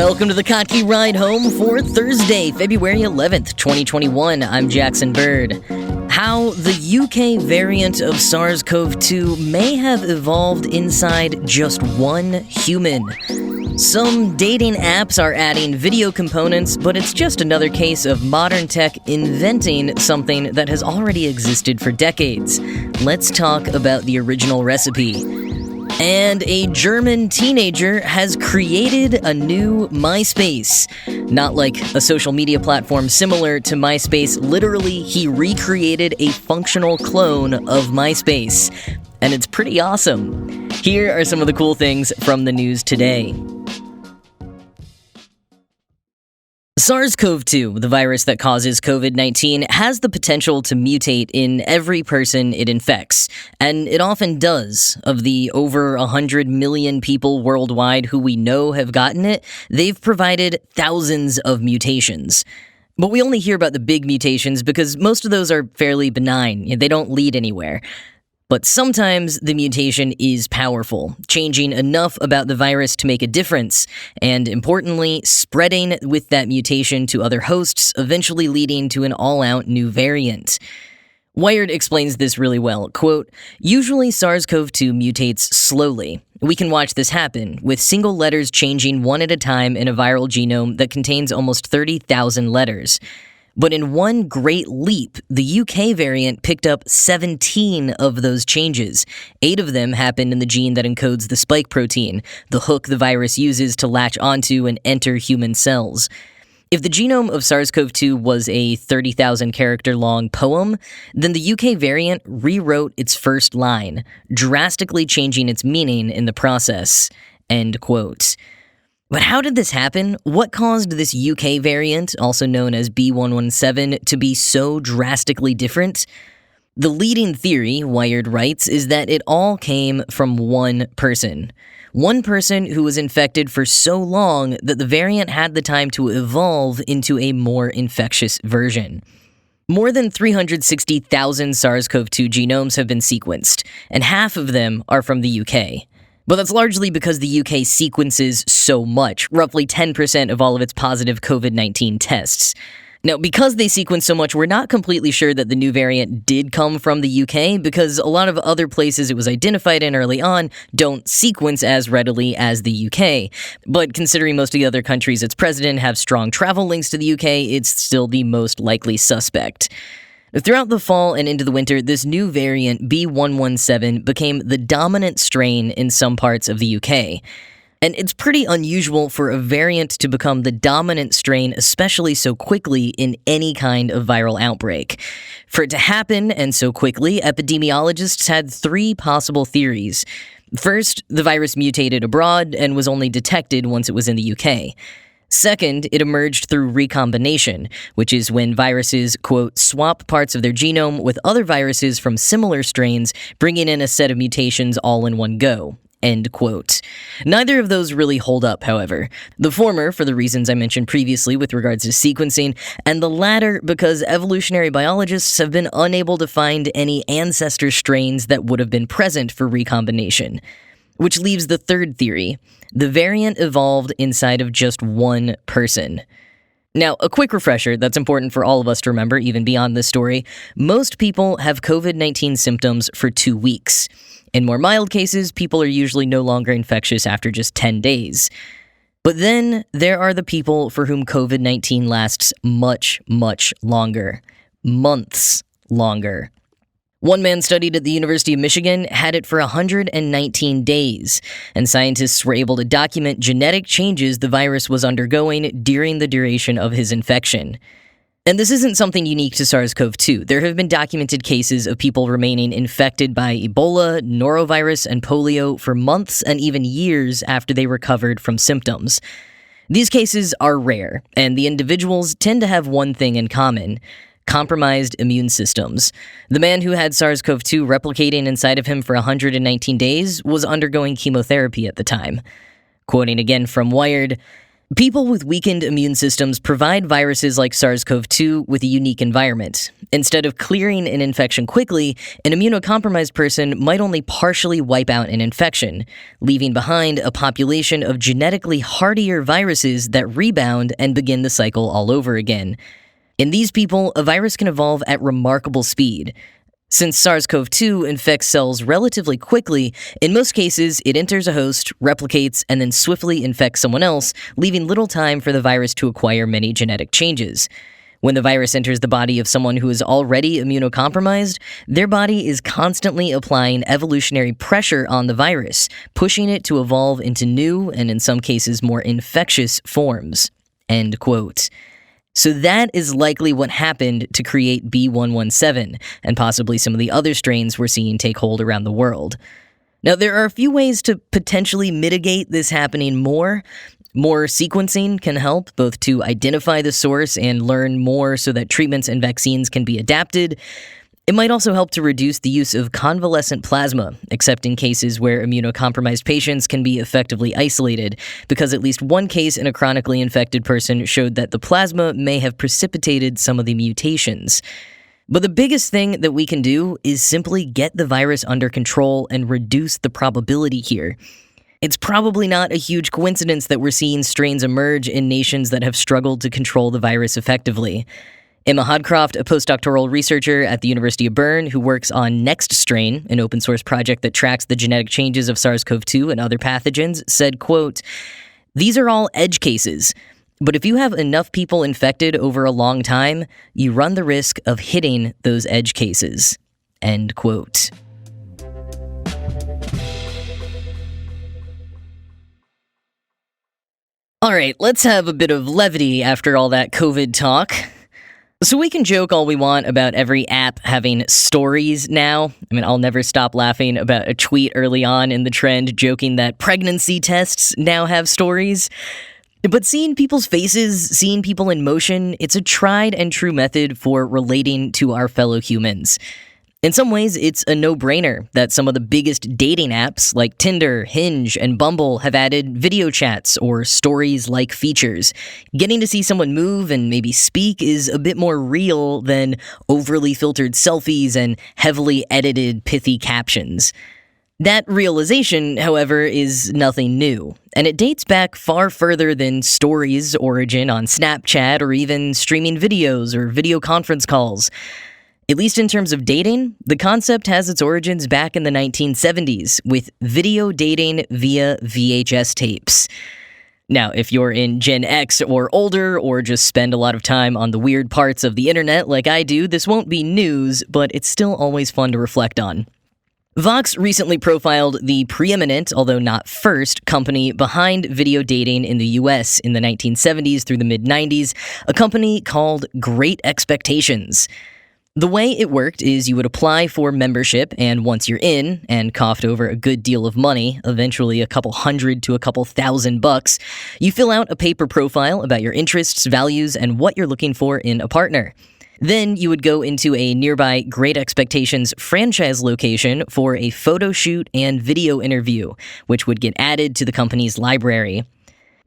Welcome to the Kottke Ride Home for Thursday, February 11th, 2021. I'm Jackson Bird. How the UK variant of SARS-CoV-2 may have evolved inside just one human. Some dating apps are adding video components, but it's just another case of modern tech inventing something that has already existed for decades. Let's talk about the original recipe. And a German teenager has created a new Myspace. Not like a social media platform similar to MySpace. Literally, he recreated a functional clone of MySpace. And it's pretty awesome. Here are some of the cool things from the news today. SARS-CoV-2, the virus that causes COVID-19, has the potential to mutate in every person it infects, and it often does. Of the over 100 million people worldwide who we know have gotten it, they've provided thousands of mutations. But we only hear about the big mutations because most of those are fairly benign. They don't lead anywhere. But sometimes the mutation is powerful, changing enough about the virus to make a difference, and importantly, spreading with that mutation to other hosts, eventually leading to an all-out new variant. Wired explains this really well. Quote, "Usually SARS-CoV-2 mutates slowly. We can watch this happen, with single letters changing one at a time in a viral genome that contains almost 30,000 letters. But in one great leap, the UK variant picked up 17 of those changes. 8 of them happened in the gene that encodes the spike protein, the hook the virus uses to latch onto and enter human cells. If the genome of SARS-CoV-2 was a 30,000 character long poem, then the UK variant rewrote its first line, drastically changing its meaning in the process." End quote. But how did this happen? What caused this UK variant, also known as B.1.1.7, to be so drastically different? The leading theory, Wired writes, is that it all came from one person. One person who was infected for so long that the variant had the time to evolve into a more infectious version. More than 360,000 SARS-CoV-2 genomes have been sequenced, and half of them are from the UK. But that's largely because the UK sequences so much, roughly 10% of all of its positive COVID-19 tests. Now, because they sequence so much, we're not completely sure that the new variant did come from the UK, because a lot of other places it was identified in early on don't sequence as readily as the UK. But considering most of the other countries it's present in have strong travel links to the UK, it's still the most likely suspect. Throughout the fall and into the winter, this new variant, B.1.1.7, became the dominant strain in some parts of the UK. And it's pretty unusual for a variant to become the dominant strain, especially so quickly in any kind of viral outbreak. For it to happen, and so quickly, epidemiologists had 3 possible theories. First, the virus mutated abroad and was only detected once it was in the UK. Second, it emerged through recombination, which is when viruses, quote, swap parts of their genome with other viruses from similar strains, bringing in a set of mutations all in one go, end quote. Neither of those really hold up, however. The former, for the reasons I mentioned previously with regards to sequencing, and the latter because evolutionary biologists have been unable to find any ancestor strains that would have been present for recombination. Which leaves the third theory. The variant evolved inside of just one person. Now, a quick refresher that's important for all of us to remember, even beyond this story. Most people have COVID-19 symptoms for 2 weeks. In more mild cases, people are usually no longer infectious after just 10 days. But then there are the people for whom COVID-19 lasts much, much longer. Months longer. One man studied at the University of Michigan had it for 119 days, and scientists were able to document genetic changes the virus was undergoing during the duration of his infection. And this isn't something unique to SARS-CoV-2. There have been documented cases of people remaining infected by Ebola, norovirus, and polio for months and even years after they recovered from symptoms. These cases are rare, and the individuals tend to have one thing in common: compromised immune systems. The man who had SARS-CoV-2 replicating inside of him for 119 days was undergoing chemotherapy at the time. Quoting again from Wired, People with weakened immune systems provide viruses like SARS-CoV-2 with a unique environment. Instead of clearing an infection quickly, an immunocompromised person might only partially wipe out an infection, leaving behind a population of genetically hardier viruses that rebound and begin the cycle all over again. In these people, a virus can evolve at remarkable speed. Since SARS-CoV-2 infects cells relatively quickly, in most cases, it enters a host, replicates, and then swiftly infects someone else, leaving little time for the virus to acquire many genetic changes. When the virus enters the body of someone who is already immunocompromised, their body is constantly applying evolutionary pressure on the virus, pushing it to evolve into new, and in some cases more infectious, forms. End quote. So that is likely what happened to create B117, and possibly some of the other strains we're seeing take hold around the world. Now, there are a few ways to potentially mitigate this happening more. More sequencing can help, both to identify the source and learn more so that treatments and vaccines can be adapted. It might also help to reduce the use of convalescent plasma, except in cases where immunocompromised patients can be effectively isolated, because at least one case in a chronically infected person showed that the plasma may have precipitated some of the mutations. But the biggest thing that we can do is simply get the virus under control and reduce the probability here. It's probably not a huge coincidence that we're seeing strains emerge in nations that have struggled to control the virus effectively. Emma Hodcroft, a postdoctoral researcher at the University of Bern who works on Next Strain, an open-source project that tracks the genetic changes of SARS-CoV-2 and other pathogens, said, quote, "These are all edge cases, but if you have enough people infected over a long time, you run the risk of hitting those edge cases." End quote. All right, let's have a bit of levity after all that COVID talk. So we can joke all we want about every app having stories now. I mean, I'll never stop laughing about a tweet early on in the trend joking that pregnancy tests now have stories. But seeing people's faces, seeing people in motion, it's a tried and true method for relating to our fellow humans. In some ways, it's a no-brainer that some of the biggest dating apps like Tinder, Hinge, and Bumble have added video chats or stories-like features. Getting to see someone move and maybe speak is a bit more real than overly filtered selfies and heavily edited pithy captions. That realization, however, is nothing new, and it dates back far further than stories' origin on Snapchat or even streaming videos or video conference calls. At least in terms of dating, the concept has its origins back in the 1970s with video dating via VHS tapes. Now, if you're in Gen X or older, or just spend a lot of time on the weird parts of the internet like I do, this won't be news, but it's still always fun to reflect on. Vox recently profiled the preeminent, although not first, company behind video dating in the US in the 1970s through the mid-90s, a company called Great Expectations. The way it worked is you would apply for membership, and once you're in, and coughed over a good deal of money, eventually a couple hundred to a couple $1,000, you fill out a paper profile about your interests, values, and what you're looking for in a partner. Then you would go into a nearby Great Expectations franchise location for a photo shoot and video interview, which would get added to the company's library.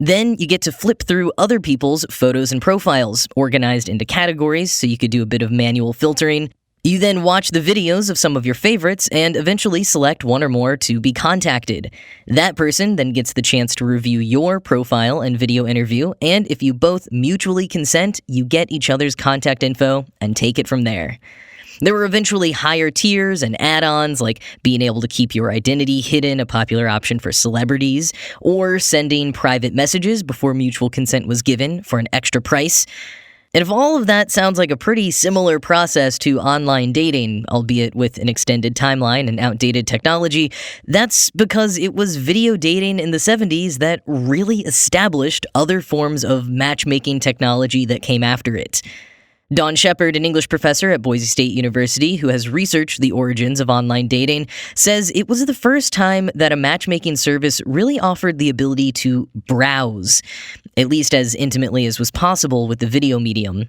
Then you get to flip through other people's photos and profiles, organized into categories so you could do a bit of manual filtering. You then watch the videos of some of your favorites and eventually select one or more to be contacted. That person then gets the chance to review your profile and video interview, and if you both mutually consent, you get each other's contact info and take it from there. There were eventually higher tiers and add-ons, like being able to keep your identity hidden, a popular option for celebrities, or sending private messages before mutual consent was given for an extra price. And if all of that sounds like a pretty similar process to online dating, albeit with an extended timeline and outdated technology, that's because it was video dating in the 70s that really established other forms of matchmaking technology that came after it. Dawn Shepard, an English professor at Boise State University who has researched the origins of online dating, says it was the first time that a matchmaking service really offered the ability to browse, at least as intimately as was possible with the video medium.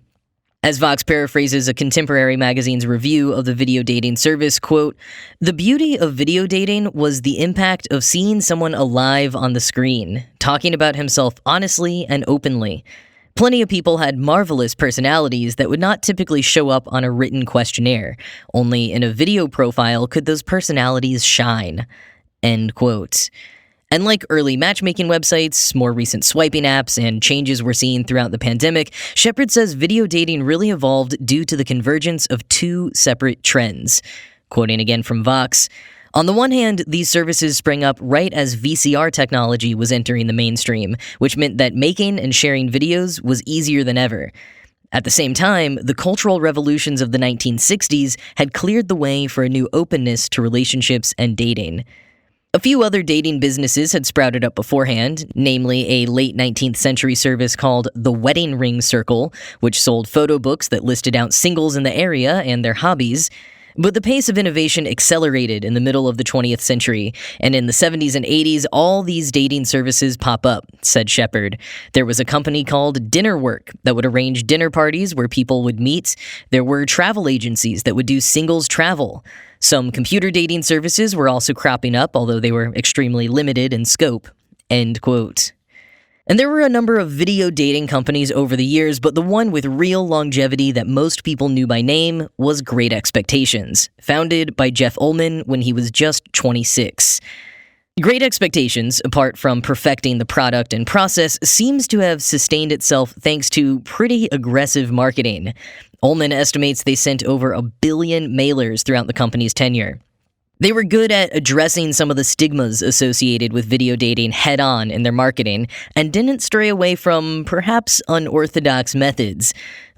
As Vox paraphrases a contemporary magazine's review of the video dating service, quote, "The beauty of video dating was the impact of seeing someone alive on the screen, talking about himself honestly and openly. Plenty of people had marvelous personalities that would not typically show up on a written questionnaire. Only in a video profile could those personalities shine." End quote. And like early matchmaking websites, more recent swiping apps, and changes we're seeing throughout the pandemic, Shepard says video dating really evolved due to the convergence of two separate trends. Quoting again from Vox, "On the one hand, these services sprang up right as VCR technology was entering the mainstream, which meant that making and sharing videos was easier than ever. At the same time, the cultural revolutions of the 1960s had cleared the way for a new openness to relationships and dating. A few other dating businesses had sprouted up beforehand, namely a late 19th century service called the Wedding Ring Circle, which sold photo books that listed out singles in the area and their hobbies. But the pace of innovation accelerated in the middle of the 20th century, and in the 70s and 80s, all these dating services pop up," said Shepard. "There was a company called Dinner Work that would arrange dinner parties where people would meet. There were travel agencies that would do singles travel. Some computer dating services were also cropping up, although they were extremely limited in scope." End quote. And there were a number of video dating companies over the years, but the one with real longevity that most people knew by name was Great Expectations, founded by Jeff Ullman when he was just 26. Great Expectations, apart from perfecting the product and process, seems to have sustained itself thanks to pretty aggressive marketing. Ullman estimates they sent over 1 billion mailers throughout the company's tenure. They were good at addressing some of the stigmas associated with video dating head-on in their marketing, and didn't stray away from perhaps unorthodox methods.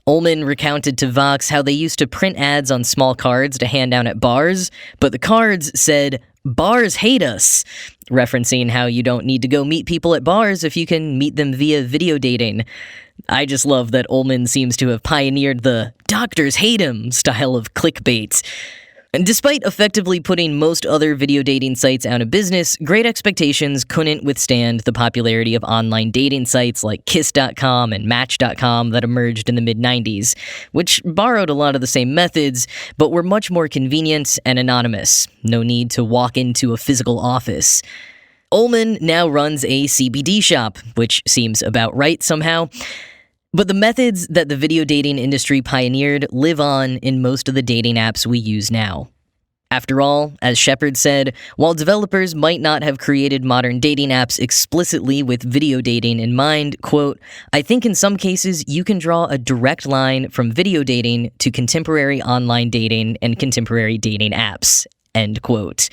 Ullman recounted to Vox how they used to print ads on small cards to hand out at bars, but the cards said, "Bars hate us," referencing how you don't need to go meet people at bars if you can meet them via video dating. I just love that Ullman seems to have pioneered the "doctors hate him" style of clickbait. And despite effectively putting most other video dating sites out of business, Great Expectations couldn't withstand the popularity of online dating sites like Kiss.com and Match.com that emerged in the mid-90s, which borrowed a lot of the same methods, but were much more convenient and anonymous. No need to walk into a physical office. Ullman now runs a CBD shop, which seems about right somehow. But the methods that the video dating industry pioneered live on in most of the dating apps we use now. After all, as Shepard said, while developers might not have created modern dating apps explicitly with video dating in mind, quote, "I think in some cases you can draw a direct line from video dating to contemporary online dating and contemporary dating apps," end quote.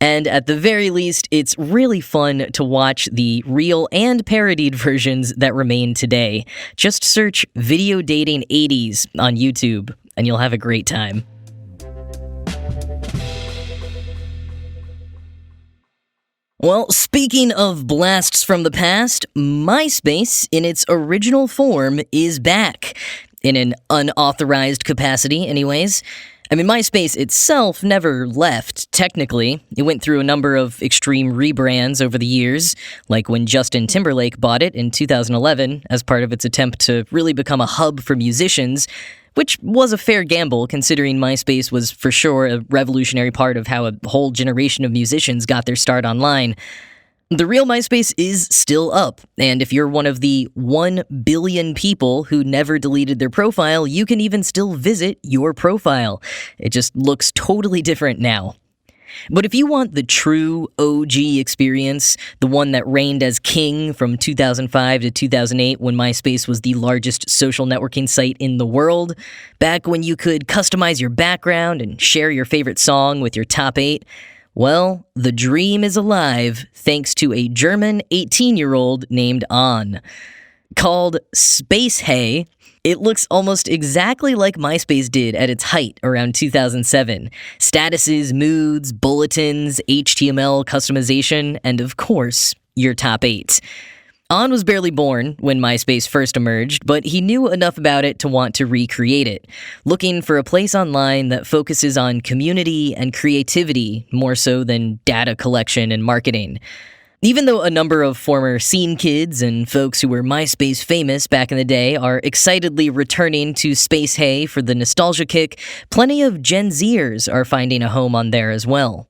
And at the very least, it's really fun to watch the real and parodied versions that remain today. Just search Video Dating 80s on YouTube, and you'll have a great time. Well, speaking of blasts from the past, Myspace, in its original form, is back. In an unauthorized capacity, anyways. I mean, Myspace itself never left, technically. It went through a number of extreme rebrands over the years, like when Justin Timberlake bought it in 2011 as part of its attempt to really become a hub for musicians, which was a fair gamble considering Myspace was for sure a revolutionary part of how a whole generation of musicians got their start online. The real Myspace is still up, and if you're one of the 1 billion people who never deleted their profile, you can even still visit your profile. It just looks totally different now. But if you want the true OG experience, the one that reigned as king from 2005 to 2008 when Myspace was the largest social networking site in the world, back when you could customize your background and share your favorite song with your top 8, well, the dream is alive thanks to a German 18-year-old named An. Called Space Hey, it looks almost exactly like Myspace did at its height around 2007. Statuses, moods, bulletins, HTML customization, and of course, your top 8. An was barely born when Myspace first emerged, but he knew enough about it to want to recreate it, looking for a place online that focuses on community and creativity more so than data collection and marketing. Even though a number of former scene kids and folks who were MySpace famous back in the day are excitedly returning to Space Hey for the nostalgia kick, plenty of Gen Zers are finding a home on there as well.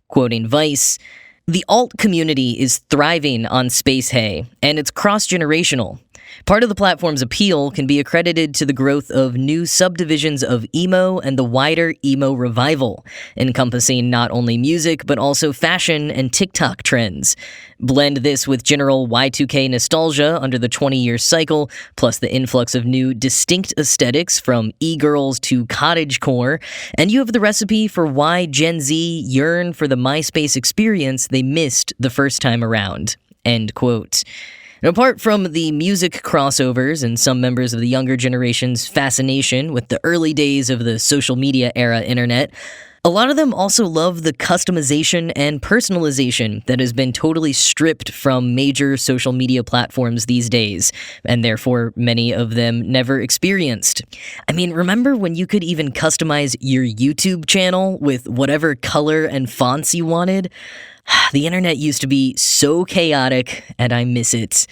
Quoting Vice, "The alt community is thriving on Space Hey, and it's cross-generational. Part of the platform's appeal can be accredited to the growth of new subdivisions of emo and the wider emo revival, encompassing not only music but also fashion and TikTok trends. Blend this with general Y2K nostalgia under the 20-year cycle, plus the influx of new distinct aesthetics from e-girls to cottagecore, and you have the recipe for why Gen Z yearn for the MySpace experience they missed the first time around." End quote. And apart from the music crossovers and some members of the younger generation's fascination with the early days of the social media era internet, a lot of them also love the customization and personalization that has been totally stripped from major social media platforms these days, and therefore many of them never experienced. I mean, remember when you could even customize your YouTube channel with whatever color and fonts you wanted? The internet used to be so chaotic, and I miss it.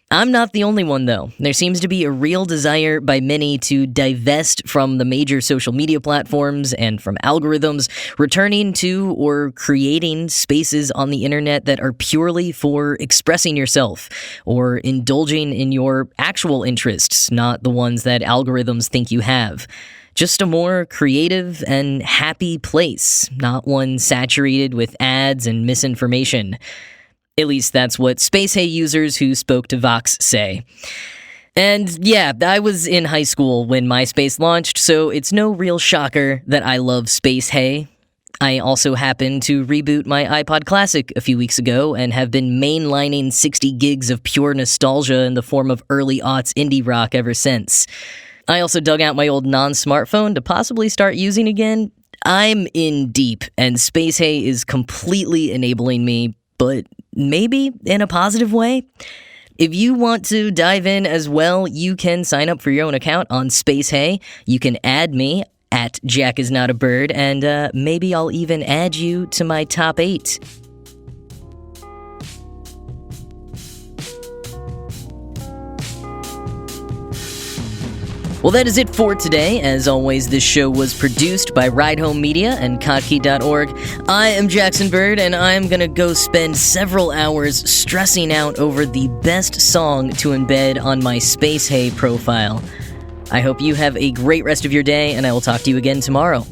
I'm not the only one, though. There seems to be a real desire by many to divest from the major social media platforms and from algorithms, returning to or creating spaces on the internet that are purely for expressing yourself or indulging in your actual interests, not the ones that algorithms think you have. Just a more creative and happy place, not one saturated with ads and misinformation. At least that's what Space Hey users who spoke to Vox say. And yeah, I was in high school when MySpace launched, so it's no real shocker that I love Space Hey. I also happened to reboot my iPod Classic a few weeks ago and have been mainlining 60 gigs of pure nostalgia in the form of early aughts indie rock ever since. I also dug out my old non-smartphone to possibly start using again. I'm in deep, and Space Hey is completely enabling me, but maybe in a positive way. If you want to dive in as well, you can sign up for your own account on Space Hey. You can add me at Jack is Not a Bird, and maybe I'll even add you to my top 8. Well, that is it for today. As always, this show was produced by Ride Home Media and Kottke.org. I am Jackson Bird, and I'm going to go spend several hours stressing out over the best song to embed on my Space Hey profile. I hope you have a great rest of your day, and I will talk to you again tomorrow.